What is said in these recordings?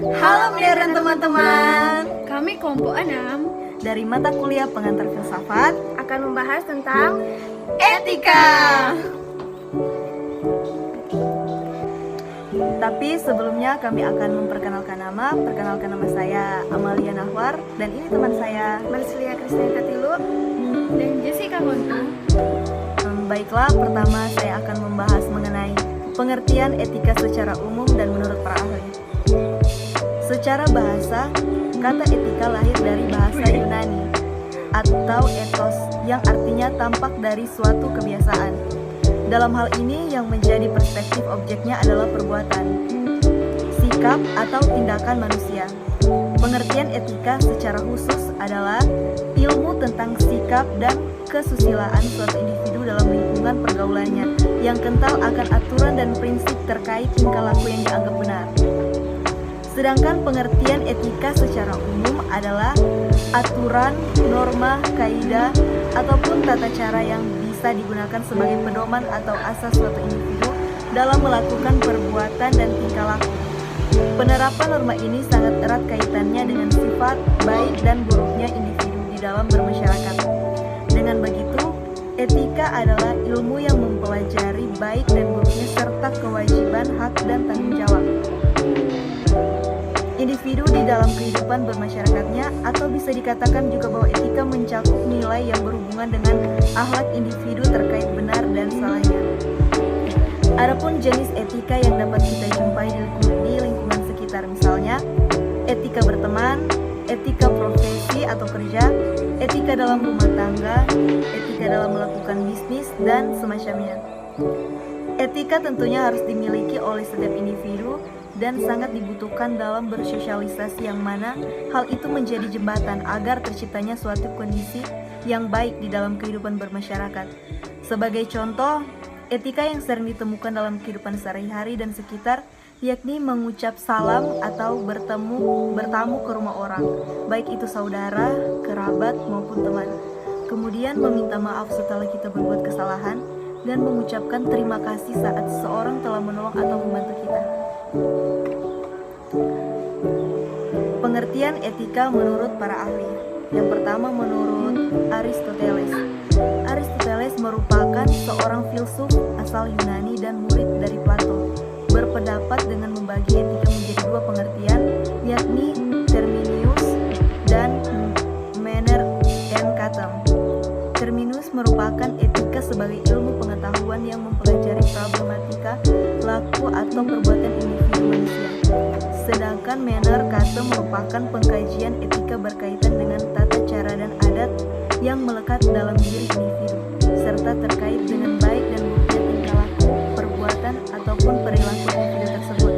Halo Mia dan teman-teman. Kami kelompok 6 Dari mata kuliah pengantar filsafat akan membahas tentang etika. Tapi sebelumnya kami akan memperkenalkan nama. Perkenalkan nama saya Amalia Nahwar dan ini teman saya Marsilia Kristina Tilu dan Jessica Gontung. Baiklah, pertama saya akan membahas mengenai pengertian etika secara umum dan menurut para ahli. Secara bahasa, kata etika lahir dari bahasa Yunani atau ethos yang artinya tampak dari suatu kebiasaan. Dalam hal ini yang menjadi perspektif objeknya adalah perbuatan, sikap atau tindakan manusia. Pengertian etika secara khusus adalah ilmu tentang sikap dan kesusilaan suatu individu dalam lingkungan pergaulannya yang kental akan aturan dan prinsip terkait tingkah laku yang dianggap benar. Sedangkan pengertian etika secara umum adalah aturan, norma, kaidah, ataupun tata cara yang bisa digunakan sebagai pedoman atau asas suatu individu dalam melakukan perbuatan dan tingkah laku. Penerapan norma ini sangat erat kaitannya dengan sifat baik dan buruknya individu di dalam bermasyarakat. Dengan begitu, etika adalah ilmu yang mempelajari baik dan buruknya serta kewajiban, hak, dan tanggung jawab individu di dalam kehidupan bermasyarakatnya, atau bisa dikatakan juga bahwa etika mencakup nilai yang berhubungan dengan akhlak individu terkait benar dan salahnya. Adapun jenis etika yang dapat kita jumpai di lingkungan sekitar, misalnya etika berteman, etika profesi atau kerja, etika dalam rumah tangga, etika dalam melakukan bisnis, dan semacamnya. Etika tentunya harus dimiliki oleh setiap individu dan sangat dibutuhkan dalam bersosialisasi, yang mana hal itu menjadi jembatan agar terciptanya suatu kondisi yang baik di dalam kehidupan bermasyarakat. Sebagai contoh, etika yang sering ditemukan dalam kehidupan sehari-hari dan sekitar, yakni mengucap salam atau bertamu ke rumah orang, baik itu saudara, kerabat, maupun teman. Kemudian meminta maaf setelah kita berbuat kesalahan, dan mengucapkan terima kasih saat seseorang telah menolong atau membantu kita. Pengertian etika menurut para ahli. Yang pertama menurut Aristoteles. Aristoteles merupakan seorang filsuf asal Yunani dan murid dari Plato. Berpendapat dengan membagi etika menjadi dua pengertian, yakni terminus dan manner and custom. Terminus merupakan etika sebagai ilmu pengetahuan yang mempelajari problematika laku atau perbuatan individu manusia. Sedangkan manner custom merupakan pengkajian etika berkaitan dengan tata cara dan adat yang melekat dalam diri individu, serta terkait dengan baik dan buruknya tingkah laku, perbuatan, ataupun perilaku individu tersebut.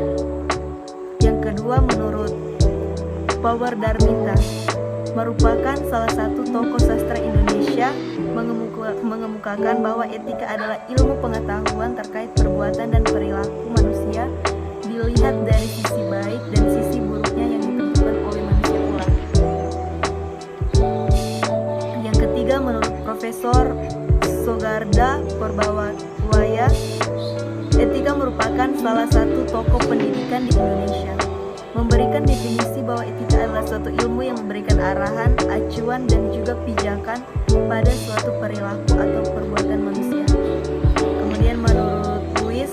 Yang kedua menurut Power Darminta, merupakan salah satu tokoh sastra Indonesia, mengemukakan bahwa etika adalah ilmu pengetahuan terkait perbuatan dan perilaku manusia dilihat dari sisi baik dan sisi buruknya yang ditentukan oleh manusia pula. Yang ketiga menurut Profesor Sogarda Purbawaya, etika merupakan salah satu tokoh pendidikan di Indonesia, memberikan definisi bahwa etika adalah suatu ilmu yang memberikan arahan, acuan, dan juga pijakan pada suatu perilaku atau perbuatan manusia. Kemudian menurut Lewis,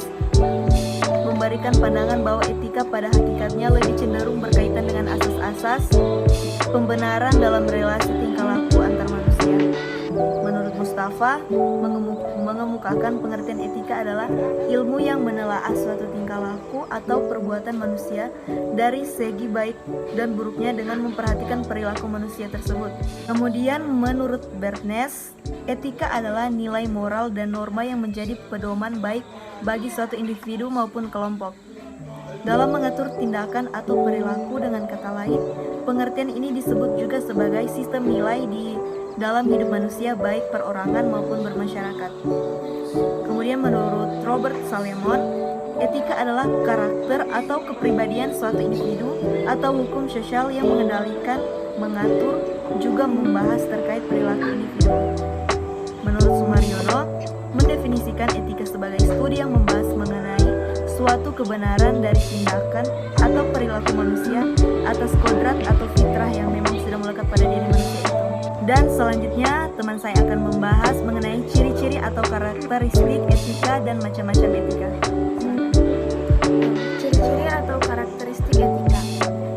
memberikan pandangan bahwa etika pada hakikatnya lebih cenderung berkaitan dengan asas-asas pembenaran dalam relasi tingkah laku antar manusia. Menurut Mustafa, mengemukakan pengertian etika adalah ilmu yang menelaah suatu tingkah laku atau perbuatan manusia dari segi baik dan buruknya dengan memperhatikan perilaku manusia tersebut. Kemudian menurut Bertnes, etika adalah nilai moral dan norma yang menjadi pedoman baik bagi suatu individu maupun kelompok dalam mengatur tindakan atau perilaku. Dengan kata lain, pengertian ini disebut juga sebagai sistem nilai di dalam hidup manusia baik perorangan maupun bermasyarakat. Kemudian menurut Robert Salomon, etika adalah karakter atau kepribadian suatu individu atau hukum sosial yang mengendalikan, mengatur, juga membahas terkait perilaku individu. Menurut Sumaryono, mendefinisikan etika sebagai studi yang membahas mengenai suatu kebenaran dari tindakan atau perilaku manusia atas kodrat atau fitrah yang memang sudah melekat pada diri manusia itu. Dan selanjutnya teman saya akan membahas mengenai ciri-ciri atau karakteristik etika dan macam-macam etika. Ciri-ciri atau karakteristik etika.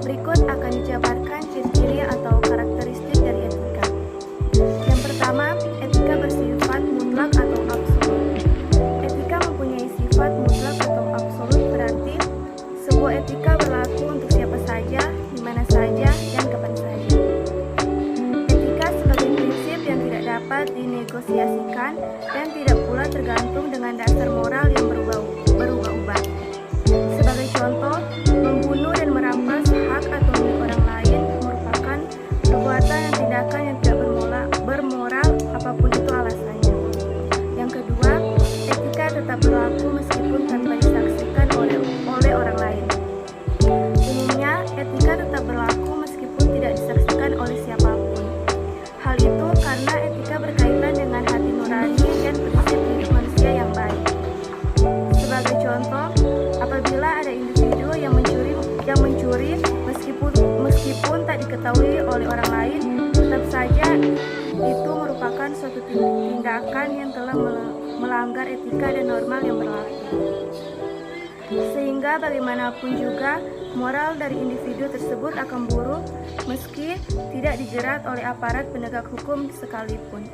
Berikut akan dijabarkan ciri-ciri atau karakteristik dari etika. Yang pertama, etika bersifat mutlak atau absolut. Etika mempunyai sifat mutlak atau absolut, berarti sebuah etika berlaku untuk siapa saja, di mana saja, dan kapan saja. Etika sebagai prinsip yang tidak dapat dinegosiasikan dan tidak pula tergantung dengan dasar moral yang berubah-ubah. Sebagai contoh, membunuh dan merampas hak atau milik orang lain merupakan perbuatan dan tindakan yang tidak bermoral apapun itu alasannya. Yang kedua, etika tetap berlaku meskipun tanpa disaksikan oleh orang lain. Umumnya, etika tetap berlaku meskipun tidak disaksikan oleh siapapun. Hal itu karena etika berkaitan dengan hati nurani dan prinsip hidup manusia yang baik. Sebagai contoh, apabila ada individu yang mencuri meskipun tak diketahui oleh orang lain, tetap saja itu merupakan suatu tindakan yang telah melanggar etika dan normal yang berlaku. Sehingga bagaimanapun juga moral dari individu tersebut akan buruk meski tidak dijerat oleh aparat penegak hukum sekalipun.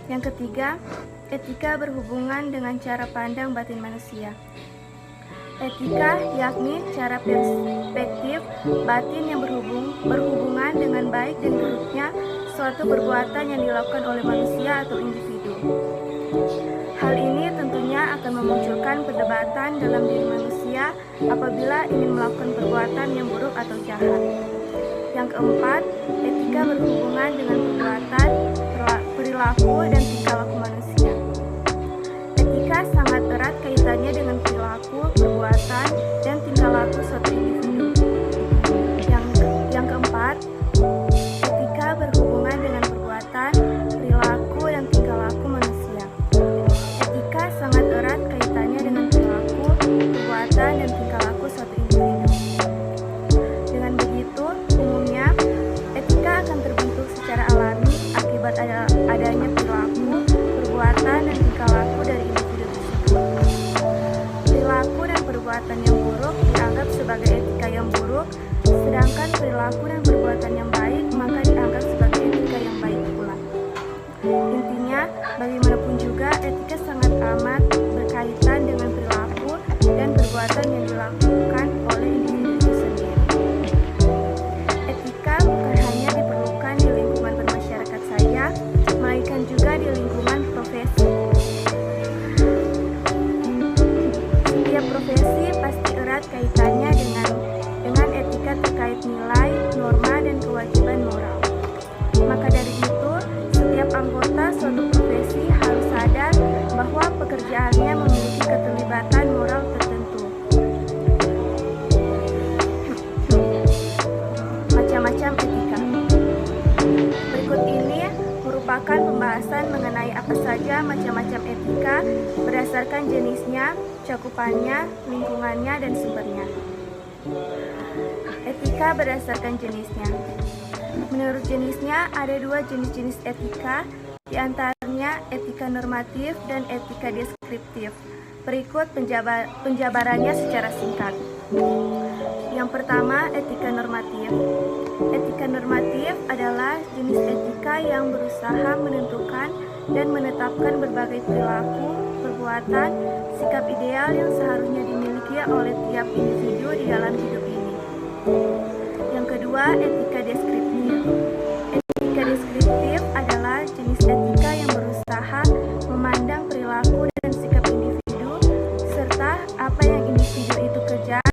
Yang ketiga, etika berhubungan dengan cara pandang batin manusia. Etika yakni cara perspektif batin yang berhubungan dengan baik dan buruknya suatu perbuatan yang dilakukan oleh manusia atau individu. Hal ini tentunya akan memunculkan perdebatan dalam diri manusia apabila ingin melakukan perbuatan yang buruk atau jahat. Yang keempat, etika berhubungan dengan perbuatan, perilaku, dan tingkah laku manusia. Etika sangat erat kaitannya dengan perilaku, perbuatan, dan tingkah laku suatu individu. Yang keempat, etika berhubungan dengan perbuatan, perilaku, dan tingkah laku manusia. Etika sangat erat kaitannya dengan perilaku, perbuatan, dan tingkah laku suatu individu. Dengan begitu, umumnya etika akan terbentuk secara alami akibat adanya perilaku, perbuatan, dan tingkah laku dari individu tersebut. Perilaku dan perbuatan yang buruk dianggap sebagai etika yang buruk, sedangkan perilaku dan perbuatan yang baik maka dianggap sebagai etika yang baik pula. Intinya, bagaimanapun juga etika sangat amat berkaitan dengan perilaku dan perbuatan yang dilakukan oleh individu itu sendiri. Etika bukan hanya diperlukan di lingkungan bermasyarakat saja, melainkan juga di lingkungan profesi. Setiap profesi pasti erat kaitannya dengan etika terkait nilai, norma, dan kewajiban moral. Maka dari itu, setiap anggota suatu profesi harus sadar bahwa pekerjaannya memiliki keterlibatan moral tertentu. Macam-macam etika. Berikut ini merupakan pembahasan mengenai apa saja macam-macam etika berdasarkan jenisnya, cakupannya, lingkungannya, dan sumbernya. Etika berdasarkan jenisnya. Menurut jenisnya, ada dua jenis-jenis etika, di antaranya etika normatif dan etika deskriptif. Berikut penjabarannya secara singkat. Yang pertama, etika normatif. Etika normatif adalah jenis etika yang berusaha menentukan dan menetapkan berbagai perilaku, perbuatan, sikap ideal yang seharusnya dimiliki oleh tiap individu di dalam hidup ini. Yang kedua, etika deskriptif. Etika deskriptif adalah jenis etika yang berusaha memandang perilaku dan sikap individu serta apa yang individu itu kejar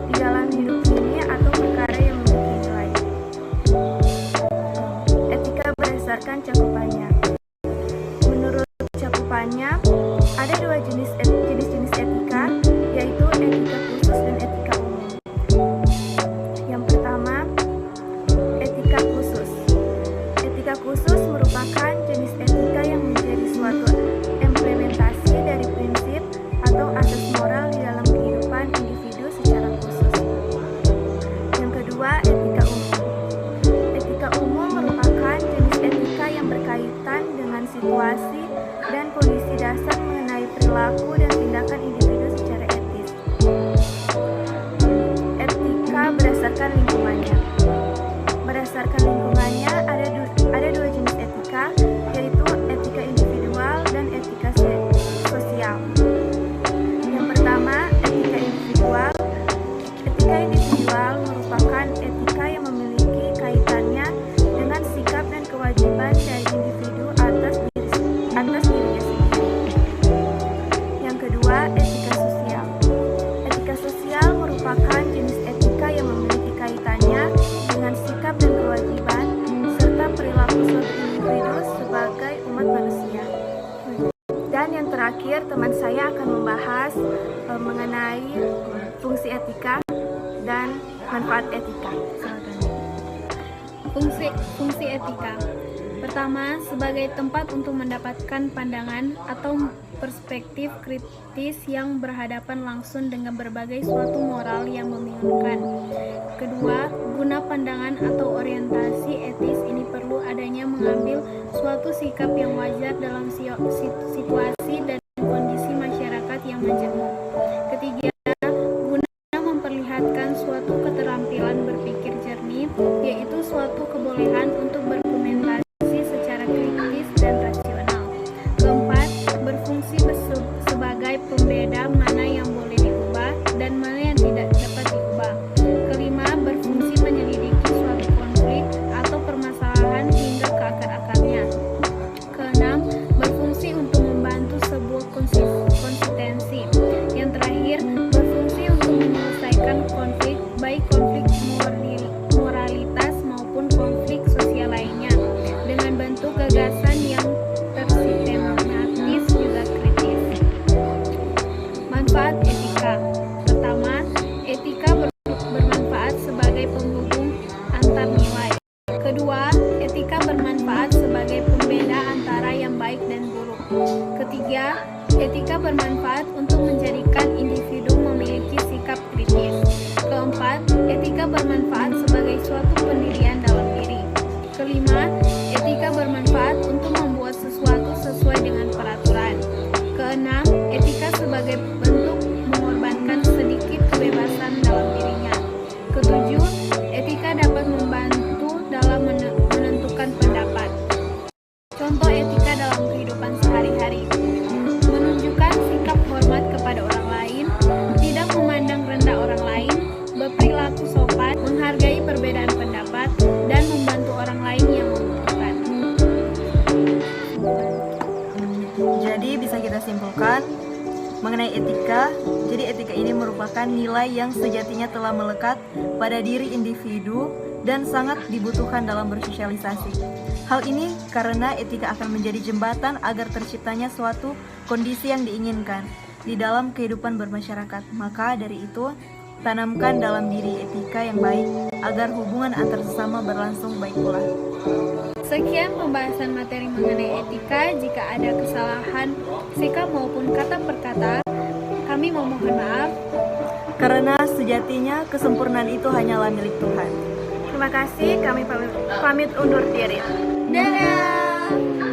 di dalam hidup ini atau perkara yang memiliki nilai. Etika berdasarkan cakupannya. Menurut cakupannya, ada dua jenis etika, yaitu etika khusus dan etika umum. Yang pertama, etika. Silakan. Fungsi etika. Pertama, sebagai tempat untuk mendapatkan pandangan atau perspektif kritis yang berhadapan langsung dengan berbagai suatu moral yang membingungkan. Kedua, guna pandangan atau orientasi etis ini perlu adanya mengambil suatu sikap yang wajar dalam situasi dan kondisi masyarakat yang menjemur. Ketiga, guna memperlihatkan suatu keterampilan berpikir jernih, yaitu suatu kebolehan untuk berkomunikasi secara kritis dan rasional. Keempat, berfungsi sebagai pembeda mana yang boleh diubah dan mana yang tidak dapat diubah. Kelima, berfungsi menyelidiki suatu konflik atau permasalahan hingga ke akar-akarnya. Keenam, berfungsi untuk membantu sebuah konsistensi. Yang terakhir, berfungsi untuk menyelesaikan konflik, baik konflik moralitas maupun konflik sosial lainnya, dengan bentuk gagasan yang tersistematis juga kritis. Manfaat etika. Pertama, etika bermanfaat sebagai penghubung antar nilai. Kedua, etika bermanfaat sebagai pembeda antara yang baik dan buruk. Ketiga, etika bermanfaat untuk menjadikan individu memiliki sikap kritis. Keempat, etika bermanfaat sebagai suatu pendirian dalam diri. Kelima, etika bermanfaat untuk membuat sesuatu sesuai dengan peraturan. Keenam, etika sebagai bentuk mengorbankan sedikit kebebasan dalam dirinya. Ketujuh, etika dapat membantu dalam menentukan pendapat. Contoh etika dalam kehidupan sehari-hari: menunjukkan sikap hormat kepada orang lain, tidak memandang rendah orang lain, berperilaku sopan, menghargai perbedaan pendapat, dan membantu orang lain yang membutuhkan. Jadi bisa kita simpulkan mengenai etika. Jadi etika ini merupakan nilai yang sejatinya telah melekat pada diri individu dan sangat dibutuhkan dalam bersosialisasi. Hal ini karena etika akan menjadi jembatan agar terciptanya suatu kondisi yang diinginkan di dalam kehidupan bermasyarakat. Maka dari itu, tanamkan dalam diri etika yang baik agar hubungan antar sesama berlangsung baik pula. Sekian pembahasan materi mengenai etika. Jika ada kesalahan sikap maupun kata per kata, kami memohon maaf. Karena sejatinya kesempurnaan itu hanyalah milik Tuhan. Terima kasih, kami pamit undur diri. Dadah.